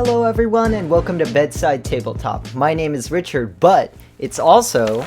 Hello everyone and welcome to Bedside Tabletop. My name is Richard, but it's also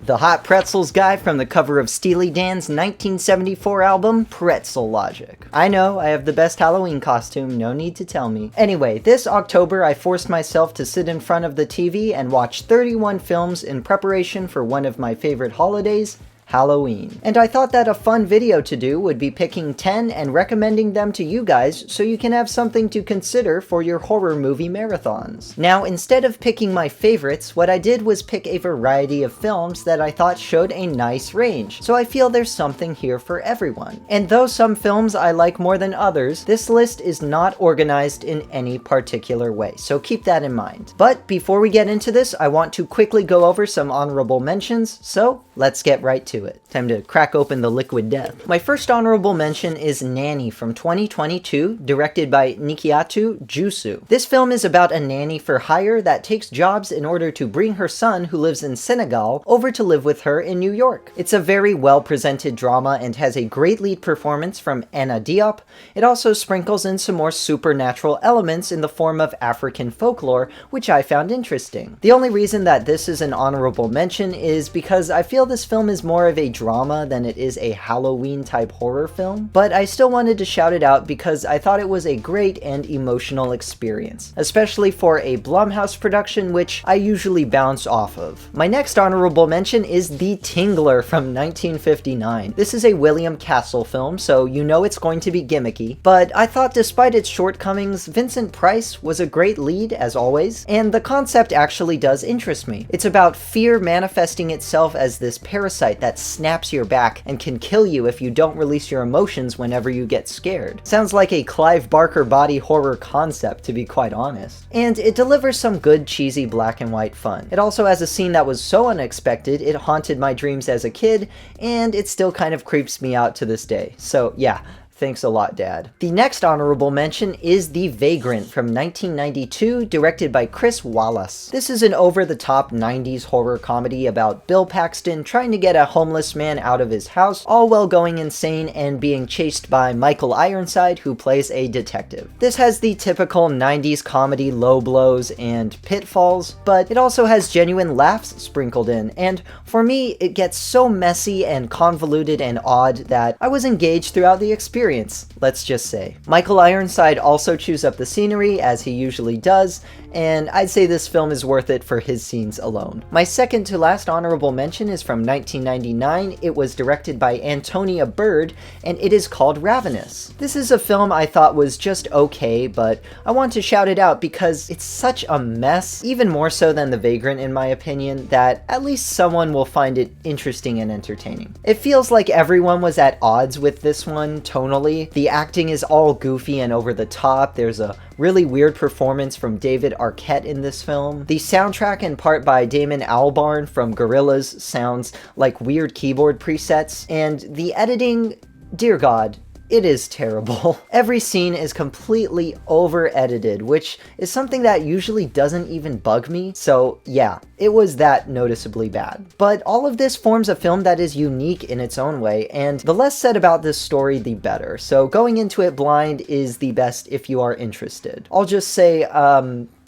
the Hot Pretzels guy from the cover of Steely Dan's 1974 album, Pretzel Logic. I know, I have the best Halloween costume, no need to tell me. Anyway, this October I forced myself to sit in front of the TV and watch 31 films in preparation for one of my favorite holidays, Halloween. And I thought that a fun video to do would be picking 10 and recommending them to you guys so you can have something to consider for your horror movie marathons. Now, instead of picking my favorites, what I did was pick a variety of films that I thought showed a nice range, so I feel there's something here for everyone. And though some films I like more than others, this list is not organized in any particular way, so keep that in mind. But before we get into this, I want to quickly go over some honorable mentions, so let's get right to it. Time to crack open the liquid death. My first honorable mention is Nanny from 2022, directed by Nikiatu Jusu. This film is about a nanny for hire that takes jobs in order to bring her son, who lives in Senegal, over to live with her in New York. It's a very well-presented drama and has a great lead performance from Anna Diop. It also sprinkles in some more supernatural elements in the form of African folklore, which I found interesting. The only reason that this is an honorable mention is because I feel this film is more of a drama than it is a Halloween type horror film, but I still wanted to shout it out because I thought it was a great and emotional experience, especially for a Blumhouse production, which I usually bounce off of. My next honorable mention is The Tingler from 1959. This is a William Castle film, so you know it's going to be gimmicky, but I thought despite its shortcomings, Vincent Price was a great lead as always, and the concept actually does interest me. It's about fear manifesting itself as this parasite that snaps your back and can kill you if you don't release your emotions whenever you get scared. Sounds like a Clive Barker body horror concept, to be quite honest. And it delivers some good cheesy black and white fun. It also has a scene that was so unexpected it haunted my dreams as a kid, and it still kind of creeps me out to this day. So yeah, thanks a lot, Dad. The next honorable mention is The Vagrant from 1992, directed by Chris Wallace. This is an over-the-top 90s horror comedy about Bill Paxton trying to get a homeless man out of his house, all while going insane and being chased by Michael Ironside, who plays a detective. This has the typical 90s comedy low blows and pitfalls, but it also has genuine laughs sprinkled in, and for me, it gets so messy and convoluted and odd that I was engaged throughout the experience, let's just say. Michael Ironside also chews up the scenery, as he usually does, and I'd say this film is worth it for his scenes alone. My second to last honorable mention is from 1999. It was directed by Antonia Bird, and it is called Ravenous. This is a film I thought was just okay, but I want to shout it out because it's such a mess, even more so than The Vagrant in my opinion, that at least someone will find it interesting and entertaining. It feels like everyone was at odds with this one tonally. The acting is all goofy and over the top. There's a really weird performance from David Arquette in this film. The soundtrack, in part by Damon Albarn from Gorillaz, sounds like weird keyboard presets, and the editing, dear God, it is terrible. Every scene is completely over-edited, which is something that usually doesn't even bug me, so yeah, it was that noticeably bad. But all of this forms a film that is unique in its own way, and the less said about this story, the better. So going into it blind is the best if you are interested. I'll just say,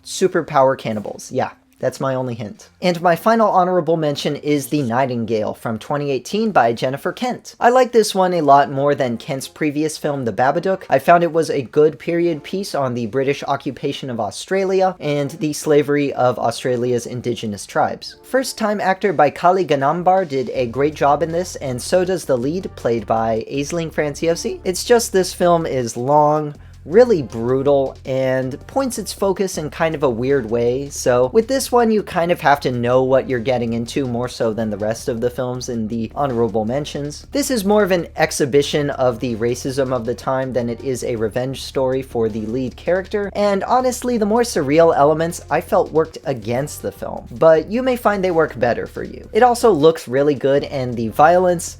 superpower cannibals, yeah. That's my only hint. And my final honorable mention is The Nightingale from 2018 by Jennifer Kent. I like this one a lot more than Kent's previous film, The Babadook. I found it was a good period piece on the British occupation of Australia and the slavery of Australia's indigenous tribes. First-time actor Baikali Ganambar did a great job in this, and so does the lead, played by Aisling Franciosi. It's just this film is long, really brutal, and points its focus in kind of a weird way, so with this one you kind of have to know what you're getting into more so than the rest of the films in the honorable mentions. This is more of an exhibition of the racism of the time than it is a revenge story for the lead character, and honestly the more surreal elements I felt worked against the film, but you may find they work better for you. It also looks really good, and the violence,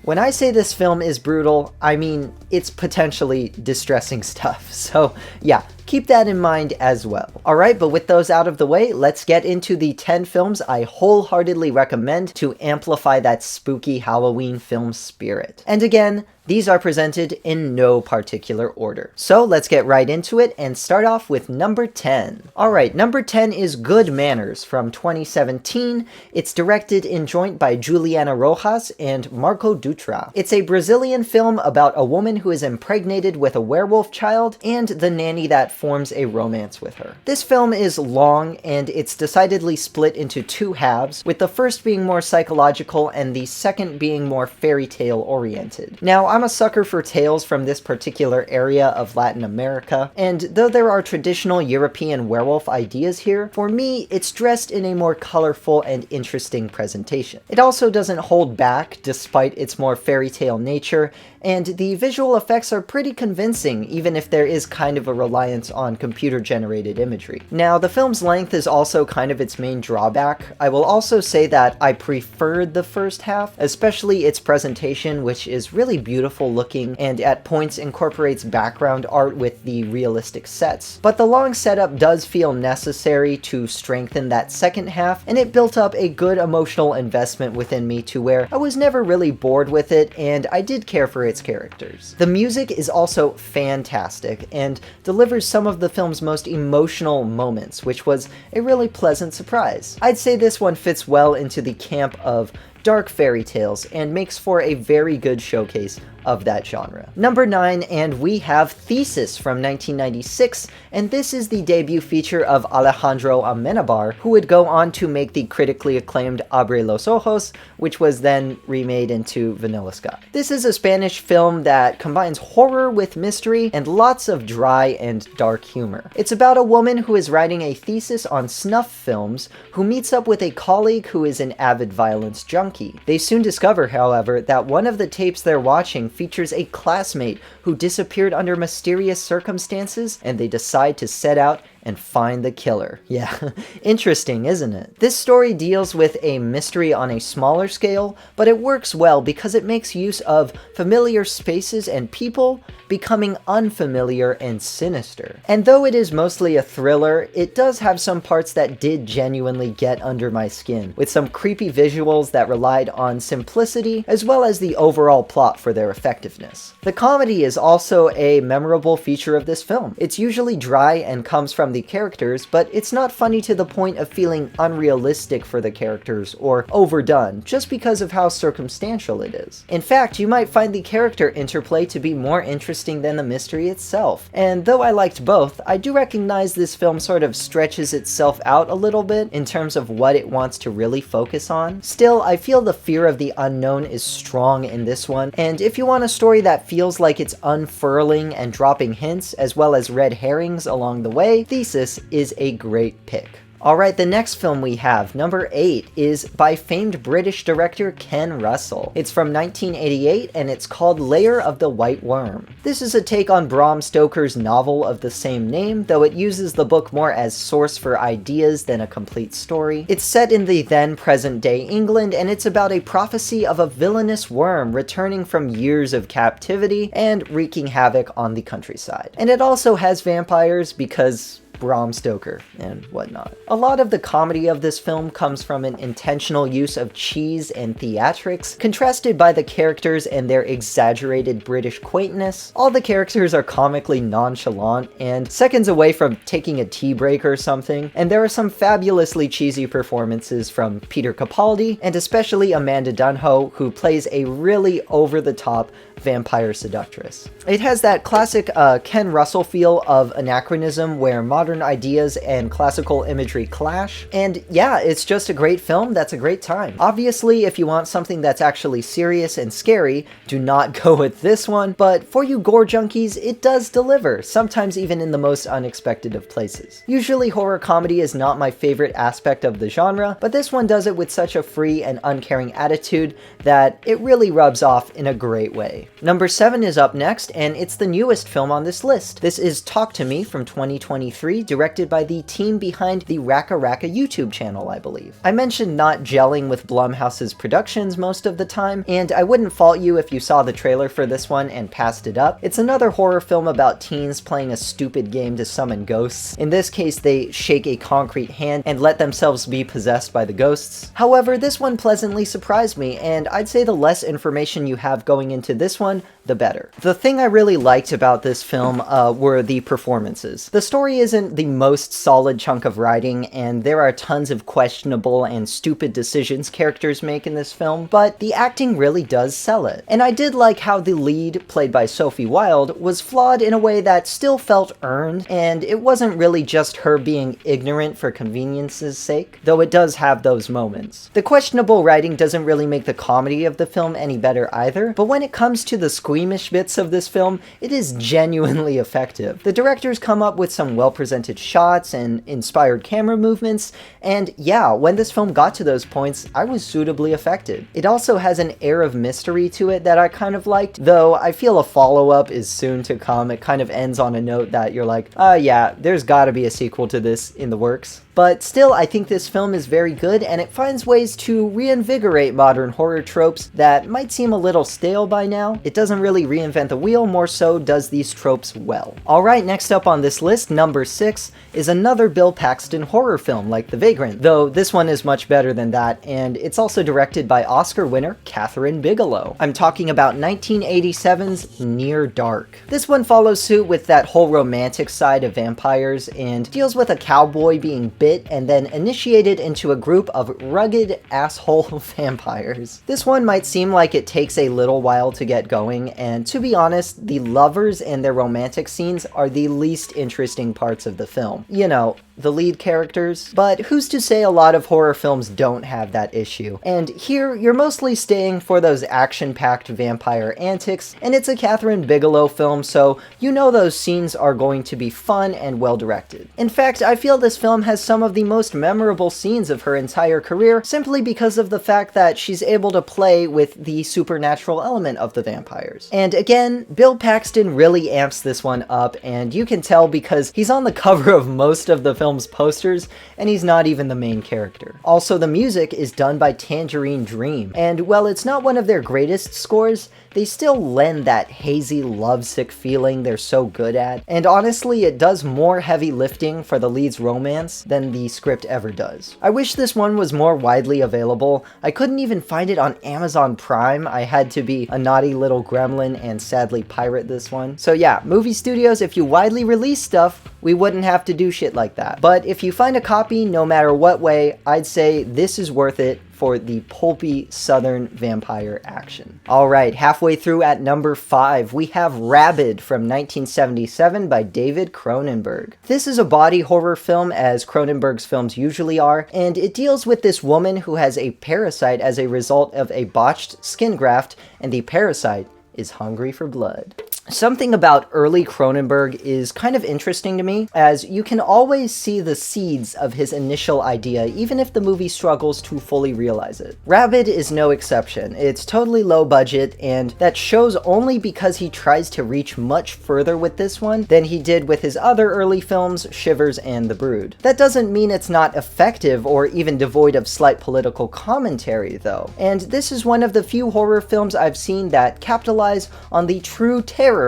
when I say this film is brutal, I mean it's potentially distressing stuff. So yeah, keep that in mind as well. Alright, but with those out of the way, let's get into the 10 films I wholeheartedly recommend to amplify that spooky Halloween film spirit. And again, these are presented in no particular order. So let's get right into it and start off with number 10. Alright, number 10 is Good Manners from 2017. It's directed in joint by Juliana Rojas and Marco Dutra. It's a Brazilian film about a woman who is impregnated with a werewolf child and the nanny that forms a romance with her. This film is long and it's decidedly split into two halves, with the first being more psychological and the second being more fairy tale oriented. Now, I'm a sucker for tales from this particular area of Latin America, and though there are traditional European werewolf ideas here, for me, it's dressed in a more colorful and interesting presentation. It also doesn't hold back despite its more fairy tale nature, and the visual effects are pretty convincing, even if there is kind of a reliance on computer-generated imagery. Now, the film's length is also kind of its main drawback. I will also say that I preferred the first half, especially its presentation, which is really beautiful looking and at points incorporates background art with the realistic sets. But the long setup does feel necessary to strengthen that second half, and it built up a good emotional investment within me to where I was never really bored with it, and I did care for its characters. The music is also fantastic and delivers some of the film's most emotional moments, which was a really pleasant surprise. I'd say this one fits well into the camp of dark fairy tales and makes for a very good showcase of that genre. Number 9, and we have Thesis from 1996, and this is the debut feature of Alejandro Amenabar, who would go on to make the critically acclaimed Abre los Ojos, which was then remade into Vanilla Sky. This is a Spanish film that combines horror with mystery and lots of dry and dark humor. It's about a woman who is writing a thesis on snuff films who meets up with a colleague who is an avid violence junkie. They soon discover, however, that one of the tapes they're watching features a classmate who disappeared under mysterious circumstances, and they decide to set out and find the killer. Yeah, interesting, isn't it? This story deals with a mystery on a smaller scale, but it works well because it makes use of familiar spaces and people becoming unfamiliar and sinister. And though it is mostly a thriller, it does have some parts that did genuinely get under my skin, with some creepy visuals that relied on simplicity, as well as the overall plot for their effectiveness. The comedy is also a memorable feature of this film. It's usually dry and comes from the characters, but it's not funny to the point of feeling unrealistic for the characters or overdone, just because of how circumstantial it is. In fact, you might find the character interplay to be more interesting than the mystery itself. And though I liked both, I do recognize this film sort of stretches itself out a little bit in terms of what it wants to really focus on. Still, I feel the fear of the unknown is strong in this one, and if you want a story that feels like it's unfurling and dropping hints as well as red herrings along the way, Thesis is a great pick. Alright, the next film we have, number 8, is by famed British director Ken Russell. It's from 1988, and it's called Lair of the White Worm. This is a take on Bram Stoker's novel of the same name, though it uses the book more as source for ideas than a complete story. It's set in the then present-day England, and it's about a prophecy of a villainous worm returning from years of captivity and wreaking havoc on the countryside. And it also has vampires because Bram Stoker and whatnot. A lot of the comedy of this film comes from an intentional use of cheese and theatrics, contrasted by the characters and their exaggerated British quaintness. All the characters are comically nonchalant and seconds away from taking a tea break or something, and there are some fabulously cheesy performances from Peter Capaldi, and especially Amanda Dunho, who plays a really over-the-top vampire seductress. It has that classic Ken Russell feel of anachronism where modern ideas and classical imagery clash, and yeah, it's just a great film that's a great time. Obviously, if you want something that's actually serious and scary, do not go with this one, but for you gore junkies, it does deliver, sometimes even in the most unexpected of places. Usually horror comedy is not my favorite aspect of the genre, but this one does it with such a free and uncaring attitude that it really rubs off in a great way. Number 7 is up next, and it's the newest film on this list. This is Talk to Me from 2023, documentary directed by the team behind the Raka Raka YouTube channel, I believe. I mentioned not gelling with Blumhouse's productions most of the time, and I wouldn't fault you if you saw the trailer for this one and passed it up. It's another horror film about teens playing a stupid game to summon ghosts. In this case, they shake a concrete hand and let themselves be possessed by the ghosts. However, this one pleasantly surprised me, and I'd say the less information you have going into this one, the better. The thing I really liked about this film were the performances. The story isn't the most solid chunk of writing, and there are tons of questionable and stupid decisions characters make in this film, but the acting really does sell it. And I did like how the lead, played by Sophie Wilde, was flawed in a way that still felt earned, and it wasn't really just her being ignorant for convenience's sake, though it does have those moments. The questionable writing doesn't really make the comedy of the film any better either, but when it comes to the squeamish bits of this film, it is genuinely effective. The directors come up with some well-presented shots and inspired camera movements, and yeah, when this film got to those points, I was suitably affected. It also has an air of mystery to it that I kind of liked, though I feel a follow-up is soon to come. It kind of ends on a note that you're like, yeah, there's gotta be a sequel to this in the works. But still, I think this film is very good, and it finds ways to reinvigorate modern horror tropes that might seem a little stale by now. It doesn't really reinvent the wheel, more so does these tropes well. Alright, next up on this list, number 6, is another Bill Paxton horror film like The Vagrant, though this one is much better than that, and it's also directed by Oscar winner Kathryn Bigelow. I'm talking about 1987's Near Dark. This one follows suit with that whole romantic side of vampires, and deals with a cowboy being bit and then initiated into a group of rugged asshole vampires. This one might seem like it takes a little while to get going, and to be honest, the lovers and their romantic scenes are the least interesting parts of the film. You know, the lead characters. But who's to say a lot of horror films don't have that issue? And here, you're mostly staying for those action-packed vampire antics, and it's a Kathryn Bigelow film, so you know those scenes are going to be fun and well-directed. In fact, I feel this film has some of the most memorable scenes of her entire career, simply because of the fact that she's able to play with the supernatural element of the vampires. And again, Bill Paxton really amps this one up, and you can tell because he's on the cover of most of the film's posters, and he's not even the main character. Also, the music is done by Tangerine Dream, and while it's not one of their greatest scores, they still lend that hazy, lovesick feeling they're so good at, and honestly, it does more heavy lifting for the lead's romance than the script ever does. I wish this one was more widely available. I couldn't even find it on Amazon Prime. I had to be a naughty little gremlin and sadly pirate this one. So yeah, movie studios, if you widely release stuff, we wouldn't have to do shit like that. But if you find a copy, no matter what way, I'd say this is worth it for the pulpy southern vampire action. Alright, halfway through at number 5, we have Rabid from 1977 by David Cronenberg. This is a body horror film, as Cronenberg's films usually are, and it deals with this woman who has a parasite as a result of a botched skin graft, and the parasite is hungry for blood. Something about early Cronenberg is kind of interesting to me, as you can always see the seeds of his initial idea, even if the movie struggles to fully realize it. Rabid is no exception. It's totally low budget, and that shows only because he tries to reach much further with this one than he did with his other early films, Shivers and The Brood. That doesn't mean it's not effective or even devoid of slight political commentary, though. And this is one of the few horror films I've seen that capitalize on the true terror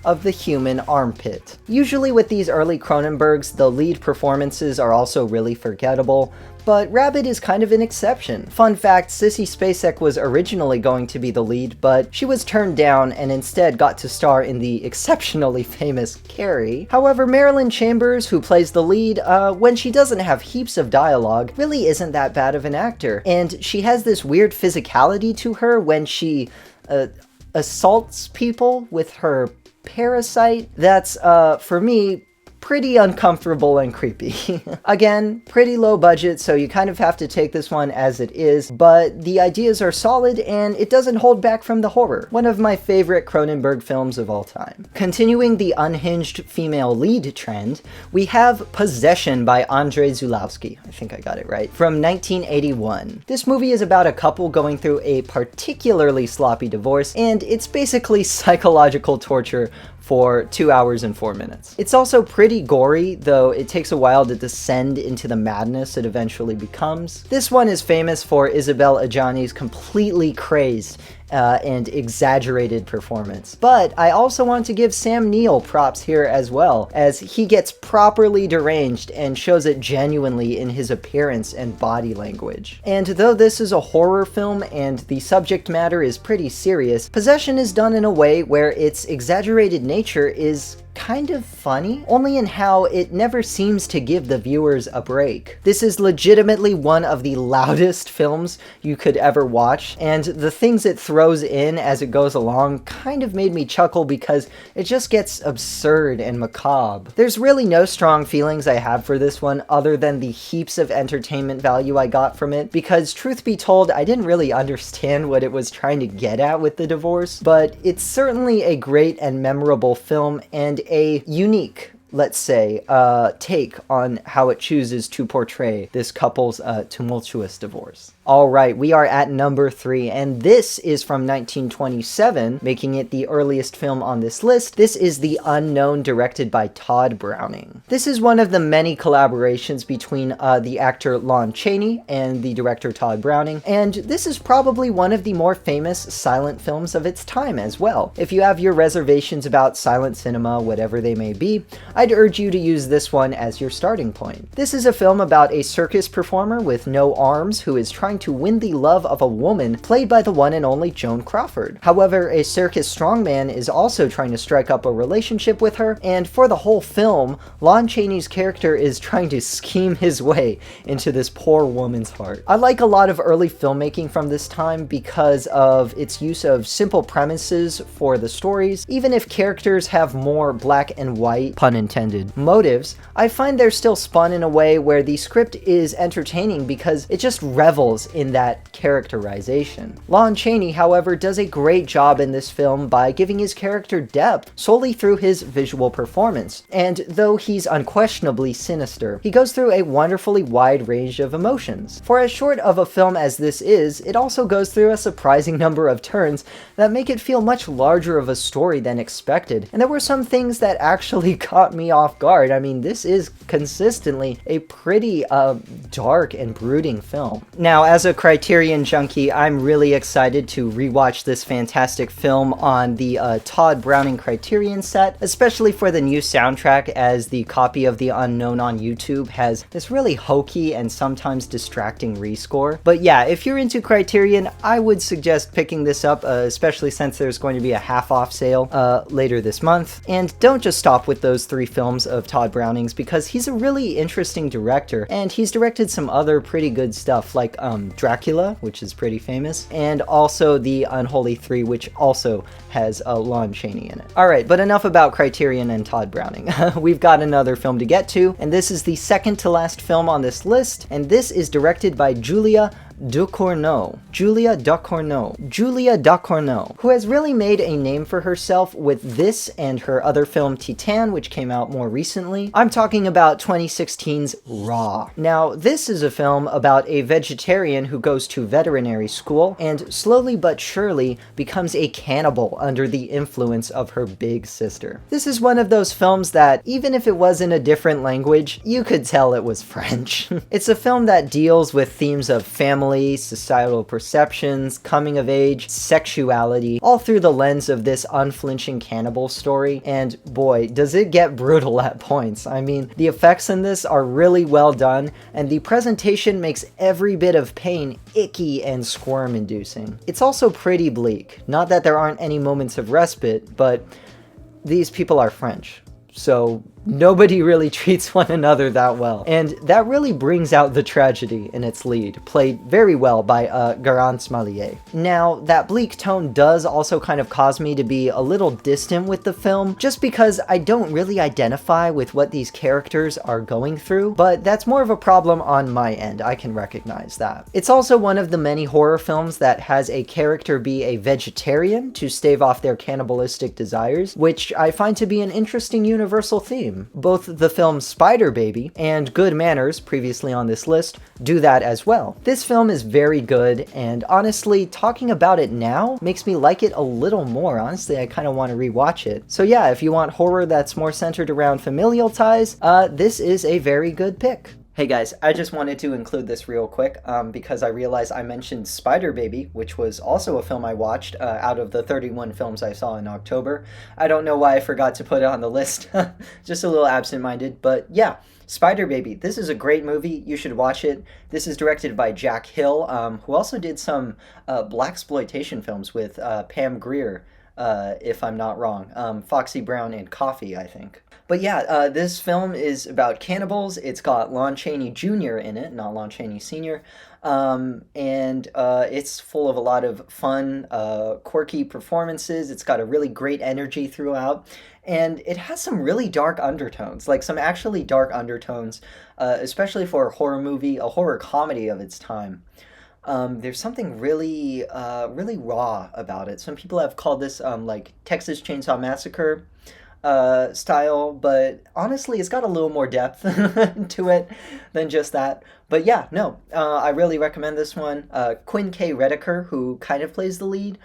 of the human armpit. Usually with these early Cronenbergs, the lead performances are also really forgettable, but Rabid is kind of an exception. Fun fact, Sissy Spacek was originally going to be the lead, but she was turned down and instead got to star in the exceptionally famous Carrie. However, Marilyn Chambers, who plays the lead, when she doesn't have heaps of dialogue, really isn't that bad of an actor, and she has this weird physicality to her when she assaults people with her parasite that's, for me, pretty uncomfortable and creepy. Again, pretty low budget, so you kind of have to take this one as it is, but the ideas are solid and it doesn't hold back from the horror. One of my favorite Cronenberg films of all time. Continuing the unhinged female lead trend, we have Possession by Andrzej Zulawski. I think I got it right. From 1981. This movie is about a couple going through a particularly sloppy divorce, and it's basically psychological torture for 2 hours and 4 minutes. It's also pretty gory, though it takes a while to descend into the madness it eventually becomes. This one is famous for Isabelle Adjani's completely crazed and exaggerated performance. But I also want to give Sam Neill props here as well, as he gets properly deranged and shows it genuinely in his appearance and body language. And though this is a horror film and the subject matter is pretty serious, Possession is done in a way where its exaggerated nature is kind of funny, only in how it never seems to give the viewers a break. This is legitimately one of the loudest films you could ever watch, and the things it throws in as it goes along kind of made me chuckle because it just gets absurd and macabre. There's really no strong feelings I have for this one other than the heaps of entertainment value I got from it, because truth be told, I didn't really understand what it was trying to get at with the divorce, but it's certainly a great and memorable film and a unique, let's say, take on how it chooses to portray this couple's tumultuous divorce. Alright, we are at number 3, and this is from 1927, making it the earliest film on this list. This is The Unknown, directed by Todd Browning. This is one of the many collaborations between the actor Lon Chaney and the director Todd Browning, and this is probably one of the more famous silent films of its time as well. If you have your reservations about silent cinema, whatever they may be, I'd urge you to use this one as your starting point. This is a film about a circus performer with no arms who is trying to win the love of a woman played by the one and only Joan Crawford. However, a circus strongman is also trying to strike up a relationship with her, and for the whole film, Lon Chaney's character is trying to scheme his way into this poor woman's heart. I like a lot of early filmmaking from this time because of its use of simple premises for the stories. Even if characters have more black and white, pun intended, motives, I find they're still spun in a way where the script is entertaining because it just revels in that characterization. Lon Chaney, however, does a great job in this film by giving his character depth solely through his visual performance, and though he's unquestionably sinister, he goes through a wonderfully wide range of emotions. For as short of a film as this is, it also goes through a surprising number of turns that make it feel much larger of a story than expected, and there were some things that actually caught me off guard. I mean, this is consistently a pretty dark and brooding film. Now, as a Criterion junkie, I'm really excited to rewatch this fantastic film on the Todd Browning Criterion set, especially for the new soundtrack, as the copy of The Unknown on YouTube has this really hokey and sometimes distracting rescore. But yeah, if you're into Criterion, I would suggest picking this up, especially since there's going to be a half-off sale later this month. And don't just stop with those 3 films of Todd Browning's, because he's a really interesting director, and he's directed some other pretty good stuff, like Dracula, which is pretty famous, and also The Unholy Three, which also has Lon Chaney in it. Alright, but enough about Criterion and Todd Browning. We've got another film to get to, and this is the second to last film on this list, and this is directed by Julia Ducournau. Julia Ducournau, who has really made a name for herself with this and her other film Titane, which came out more recently. I'm talking about 2016's Raw. Now, this is a film about a vegetarian who goes to veterinary school and slowly but surely becomes a cannibal under the influence of her big sister. This is one of those films that, even if it was in a different language, you could tell it was French. It's a film that deals with themes of family, societal perceptions, coming of age, sexuality, all through the lens of this unflinching cannibal story, and boy, does it get brutal at points. I mean, the effects in this are really well done, and the presentation makes every bit of pain icky and squirm-inducing. It's also pretty bleak. Not that there aren't any moments of respite, but these people are French, so nobody really treats one another that well. And that really brings out the tragedy in its lead, played very well by Garance Maillet. Now, that bleak tone does also kind of cause me to be a little distant with the film, just because I don't really identify with what these characters are going through, but that's more of a problem on my end, I can recognize that. It's also one of the many horror films that has a character be a vegetarian to stave off their cannibalistic desires, which I find to be an interesting universal theme. same. Both the film Spider Baby and Good Manners, previously on this list, do that as well. This film is very good, and honestly, talking about it now makes me like it a little more. Honestly, I kind of want to rewatch it. So yeah, if you want horror that's more centered around familial ties, this is a very good pick. Hey guys, I just wanted to include this real quick because I realized I mentioned Spider Baby, which was also a film I watched out of the 31 films I saw in October. I don't know why I forgot to put it on the list, just a little absent-minded, but yeah. Spider Baby, this is a great movie, you should watch it. This is directed by Jack Hill, who also did some blaxploitation films with Pam Grier, if I'm not wrong. Foxy Brown and Coffee, I think. But yeah, this film is about cannibals. It's got Lon Chaney Jr. in it, not Lon Chaney Sr., and it's full of a lot of fun, quirky performances. It's got a really great energy throughout, and it has some really dark undertones, like some actually dark undertones, especially for a horror movie, a horror comedy of its time. There's something really, really raw about it. Some people have called this like Texas Chainsaw Massacre style, but honestly, it's got a little more depth to it than just that. But yeah, no, I really recommend this one. Quinn K. Redeker, who kind of plays the lead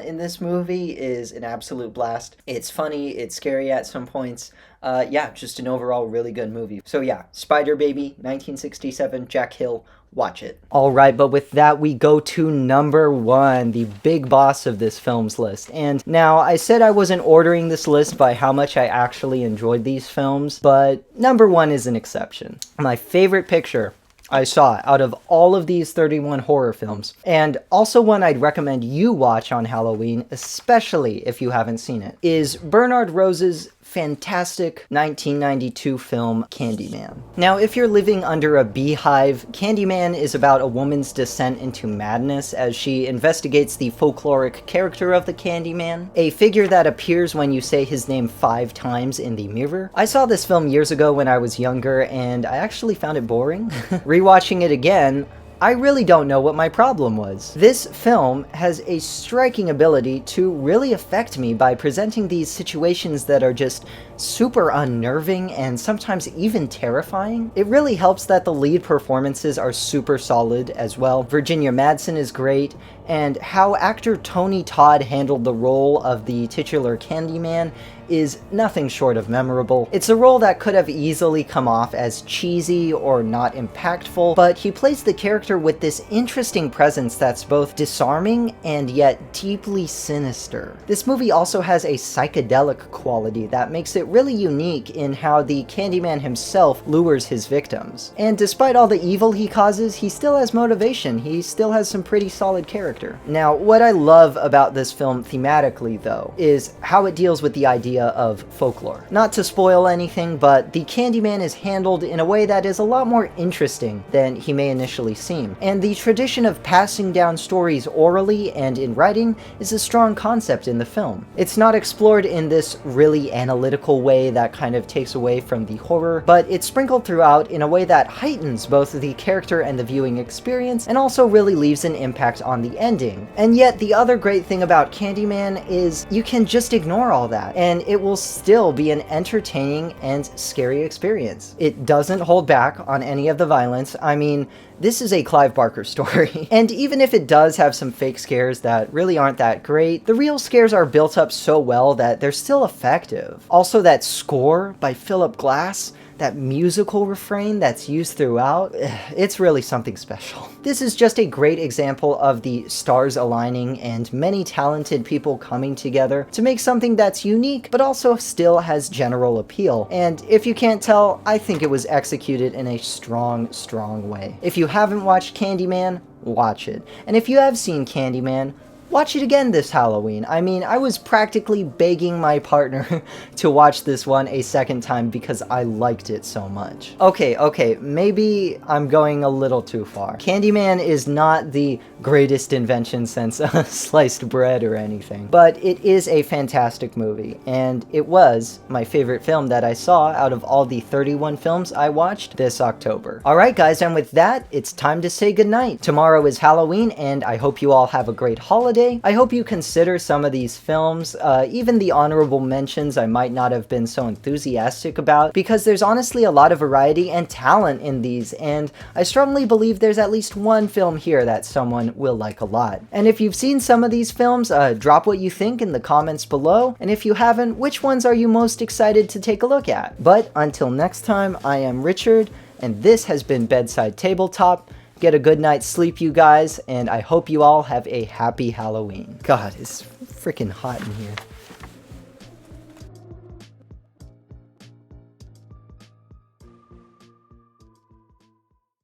in this movie, is an absolute blast. It's funny, it's scary at some points. Yeah, just an overall really good movie. So yeah, Spider Baby, 1967, Jack Hill. Watch it. Alright, but with that, we go to number 1, the big boss of this film's list. And now, I said I wasn't ordering this list by how much I actually enjoyed these films, but number 1 is an exception. My favorite picture I saw out of all of these 31 horror films, and also one I'd recommend you watch on Halloween, especially if you haven't seen it, is Bernard Rose's fantastic 1992 film Candyman. Now, if you're living under a beehive, Candyman is about a woman's descent into madness as she investigates the folkloric character of the Candyman, a figure that appears when you say his name 5 times in the mirror. I saw this film years ago when I was younger, and I actually found it boring. Rewatching it again, I really don't know what my problem was. This film has a striking ability to really affect me by presenting these situations that are just super unnerving and sometimes even terrifying. It really helps that the lead performances are super solid as well. Virginia Madsen is great, and how actor Tony Todd handled the role of the titular Candyman is nothing short of memorable. It's a role that could have easily come off as cheesy or not impactful, but he plays the character with this interesting presence that's both disarming and yet deeply sinister. This movie also has a psychedelic quality that makes it really unique in how the Candyman himself lures his victims. And despite all the evil he causes, he still has motivation. He still has some pretty solid character. Now, what I love about this film thematically, though, is how it deals with the idea of folklore. Not to spoil anything, but the Candyman is handled in a way that is a lot more interesting than he may initially seem. And the tradition of passing down stories orally and in writing is a strong concept in the film. It's not explored in this really analytical way that kind of takes away from the horror, but it's sprinkled throughout in a way that heightens both the character and the viewing experience, and also really leaves an impact on the ending. And yet, the other great thing about Candyman is you can just ignore all that, and it will still be an entertaining and scary experience. It doesn't hold back on any of the violence. I mean, this is a Clive Barker story. And even if it does have some fake scares that really aren't that great, the real scares are built up so well that they're still effective. Also, that score by Philip Glass, that musical refrain that's used throughout, it's really something special. This is just a great example of the stars aligning and many talented people coming together to make something that's unique, but also still has general appeal. And if you can't tell, I think it was executed in a strong, strong way. If you haven't watched Candyman, watch it. And if you have seen Candyman, watch it again this Halloween. I mean, I was practically begging my partner to watch this one a second time because I liked it so much. Okay, maybe I'm going a little too far. Candyman is not the greatest invention since sliced bread or anything, but it is a fantastic movie, and it was my favorite film that I saw out of all the 31 films I watched this October. Alright guys, and with that, it's time to say goodnight. Tomorrow is Halloween, and I hope you all have a great holiday, holiday. I hope you consider some of these films, even the honorable mentions I might not have been so enthusiastic about, because there's honestly a lot of variety and talent in these, and I strongly believe there's at least one film here that someone will like a lot. And if you've seen some of these films, drop what you think in the comments below, and if you haven't, which ones are you most excited to take a look at? But until next time, I am Richard, and this has been Bedside Tabletop. Get a good night's sleep, you guys, and I hope you all have a happy Halloween. God, it's freaking hot in here.